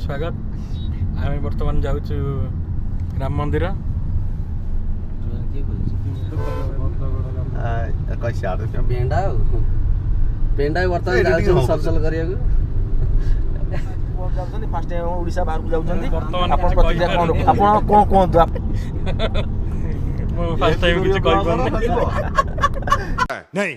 स्वागत आम बर्तमान जाऊँ राम मंदिर पेंडा पेंडा बर्तमान सलसल करिया फास्ट टाइम ओडिशा बाहर जाउछन्ती आपण प्रतिक्रिया कोन आपण कोन कोन मो फर्स्ट टाइम किछ कहि कोन नहीं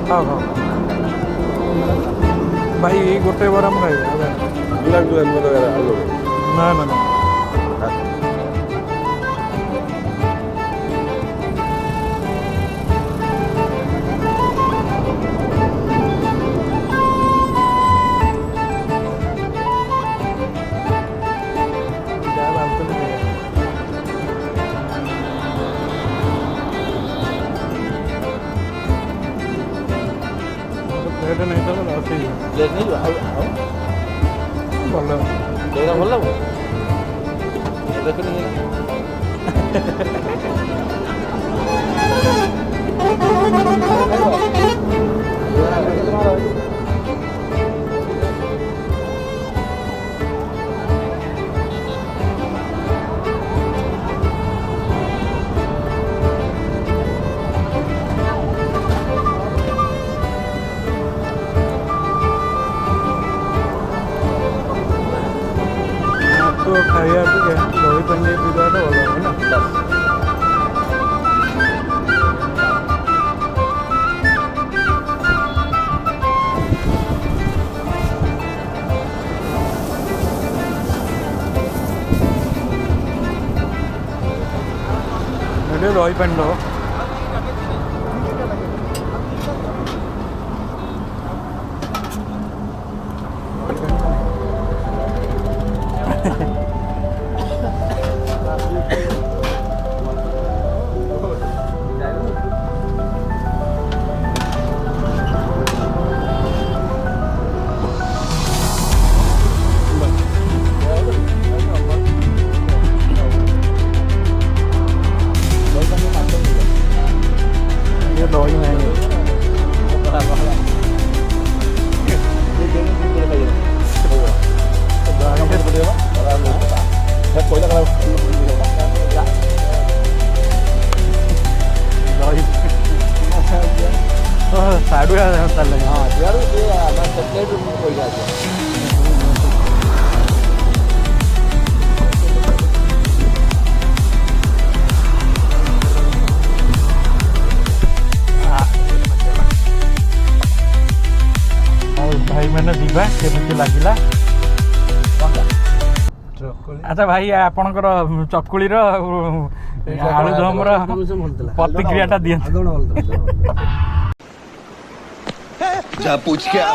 हाँ हाँ भाई गोटे बार हम खाई ना ना ना नहीं तो भल भल देखनी तो खाया दही पानी पीवाटा भल है ना दही पानी दो साड़ू हाँ भाई मैंने जीवा केମିତି लागिला अच्छा भाई आपणकर चकुलीर आलुदम प्रतिक्रिया दियंतु जा पूछ क्या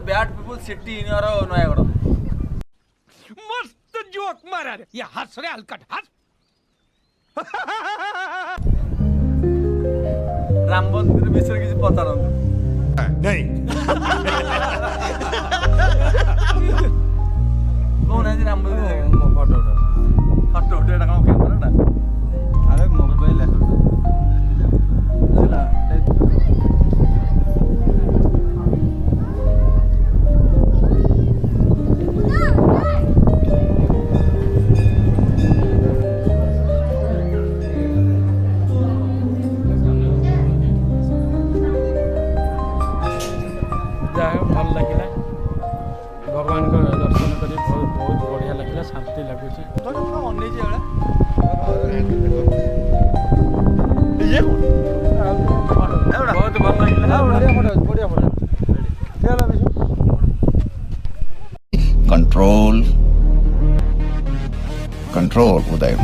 bad people city in your Noyagara. मस्त जोक मारा रे ये हंस रे हलकट हंस ରାମ ମନ୍ଦିର ବିଷୟରେ କିଛି ପଚାରନ୍ତୁ। କହୁନାହାନ୍ତି ରାମ ମନ୍ଦିର ଫଟୋ ଉଠେ ଏଇଟା କ'ଣ କ୍ୟାମେରାଟା? ଆରେ ମୋବାଇଲ ଯାହା ହଉ ଭଲ ଲାଗିଲା ଭଗବାନଙ୍କ ଦର୍ଶନ କରି ବହୁତ ବଢ଼ିଆ ଲାଗିଲା ଶାନ୍ତି ଲାଗୁଛି ଅନେଇଛି ଏଗୁଡ଼ା ବହୁତ ଭଲ ଲାଗିଲା control Uday.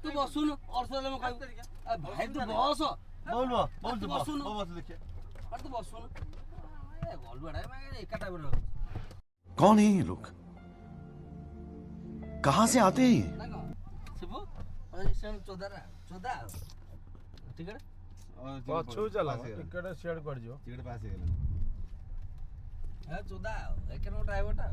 तू बसुन अर्सले म खाइबु भाइ तू बस बोल बोल तू बसुन बस देखिए अरे तू बसुन ए गोल बडा मैं एकाटा बडा कौन है ये लोग? कहाँ से आते हैं ये? शिबु अरे सेन चोदा ठीक है ପଛକୁ ଚାଲ ଟିକେଟ ସିଆଡେ କୁଆଡେ ଯିବ ए चोदा एक ड्राइवरटा